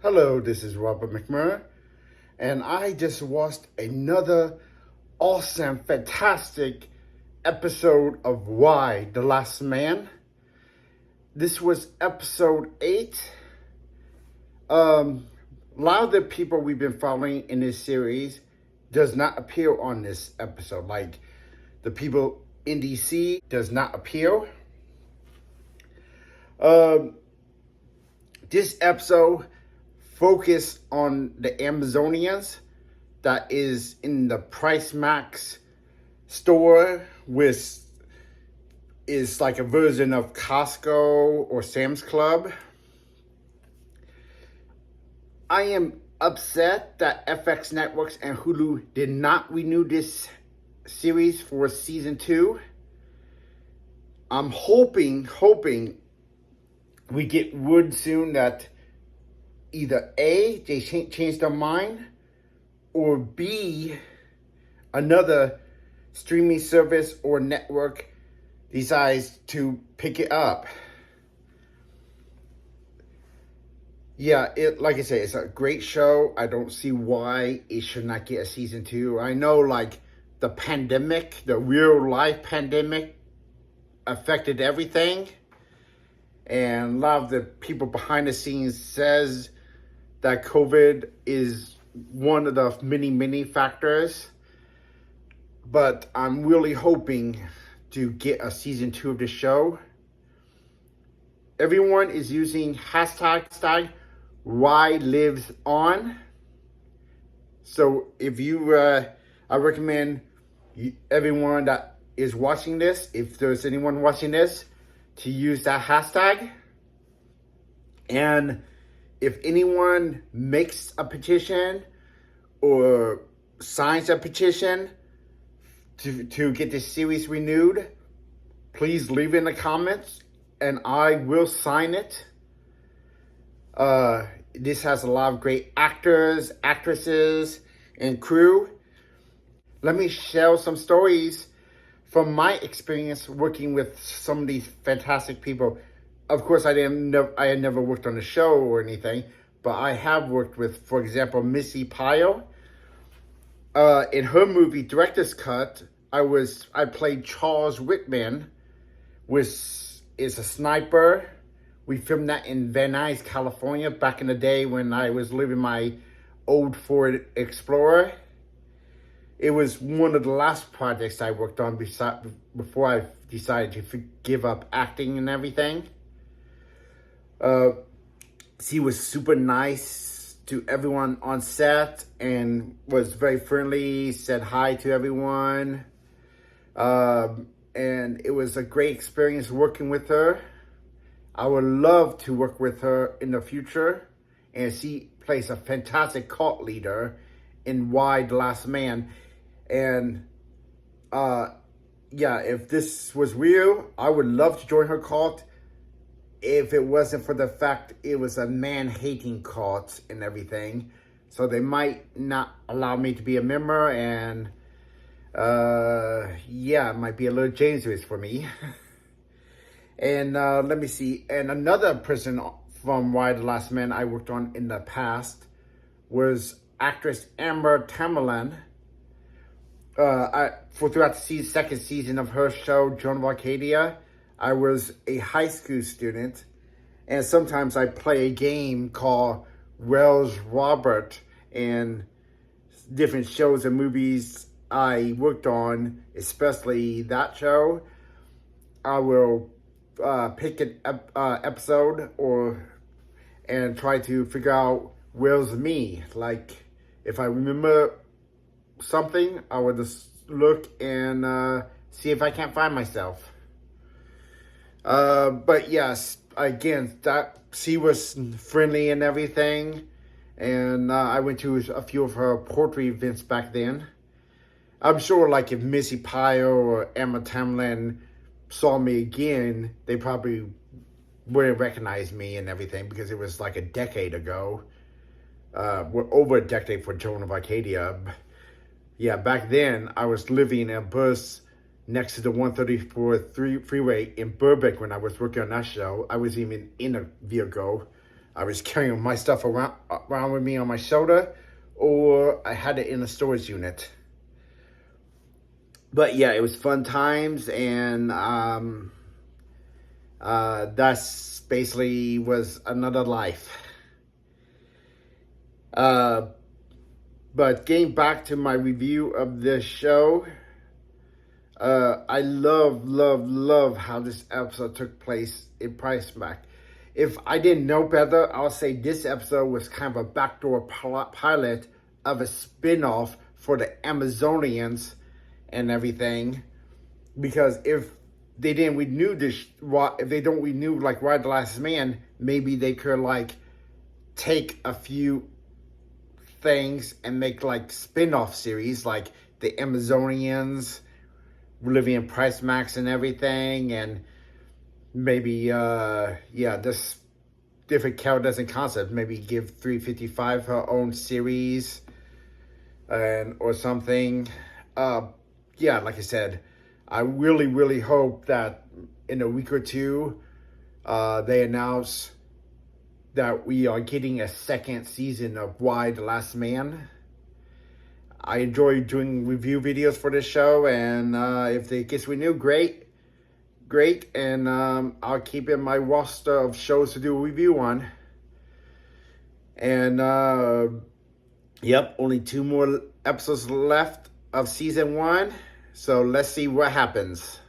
Hello, this is Robert McMurray, and I just watched another awesome, fantastic episode of Why the Last Man. This was episode 8. A lot of the people we've been following in this series does not appear on this episode. Like the people in DC does not appear. This episode focus on the Amazonians that is in the Price Max store, which is like a version of Costco or Sam's Club. I am upset that FX Networks and Hulu did not renew this series for season 2. I'm hoping we get word soon that either A, they change their mind, or B, another streaming service or network decides to pick it up. Yeah, like I say, it's a great show. I don't see why it should not get a season 2. I know, like, the pandemic, the real life pandemic affected everything. And a lot of the people behind the scenes says that COVID is one of the many factors. But I'm really hoping to get a season 2 of the show. Everyone is using hashtag #WhyLivesOn. So if you, I recommend everyone that is watching this, if there's anyone watching this, to use that hashtag. And if anyone makes a petition or signs a petition to get this series renewed, please leave it in the comments and I will sign it. This has a lot of great actors, actresses, and crew. Let me share some stories from my experience working with some of these fantastic people. Of course, I had never worked on a show or anything, but I have worked with, for example, Missy Pyle. In her movie Director's Cut, I played Charles Whitman, which is a sniper. We filmed that in Van Nuys, California, back in the day when I was living my old Ford Explorer. It was one of the last projects I worked on before I decided to give up acting and everything. She was super nice to everyone on set and was very friendly, said hi to everyone. And it was a great experience working with her. I would love to work with her in the future. And she plays a fantastic cult leader in Why the Last Man. And yeah, if this was real, I would love to join her cult if it wasn't for the fact it was a man-hating cult and everything. So they might not allow me to be a member, and yeah, it might be a little dangerous for me. And let me see. And another person from Why the Last Man I worked on in the past was actress Amber Tamerlan. Throughout the second season of her show, Joan of Arcadia, I was a high school student, and sometimes I play a game called Wells Robert, and different shows and movies I worked on, especially that show, I will pick an episode and try to figure out where's me. Like, if I remember something, I would just look and see if I can't find myself. But yes, again, she was friendly and everything, and I went to a few of her poetry events back then. I'm sure, like, if Missy Pyle or Emma Tamlin saw me again, they probably wouldn't recognize me and everything, because it was like a decade ago. Over a decade for Joan of Arcadia. Yeah, back then, I was living in a bus next to the 134 freeway in Burbank when I was working on that show. I was even in a vehicle. I was carrying my stuff around with me on my shoulder, or I had it in a storage unit. But yeah, it was fun times, and that's basically was another life. But getting back to my review of this show, I love how this episode took place in Price Mac. If I didn't know better, I'll say this episode was kind of a backdoor pilot of a spin-off for the Amazonians and everything. Because if they didn't renew this, if they don't renew like Ride the Last Man, maybe they could like take a few things and make like spin-off series like the Amazonians living in Price Max and everything, and maybe this different characters and concepts. Maybe give 355 her own series and or something. Like I said, I really hope that in a week or two they announce that we are getting a second season of Why the Last Man. I enjoy doing review videos for this show, and if it gets renewed, great. And I'll keep in my roster of shows to do a review on. And only 2 more episodes left of season 1. So let's see what happens.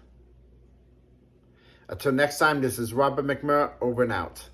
Until next time, this is Robert McMurray, over and out.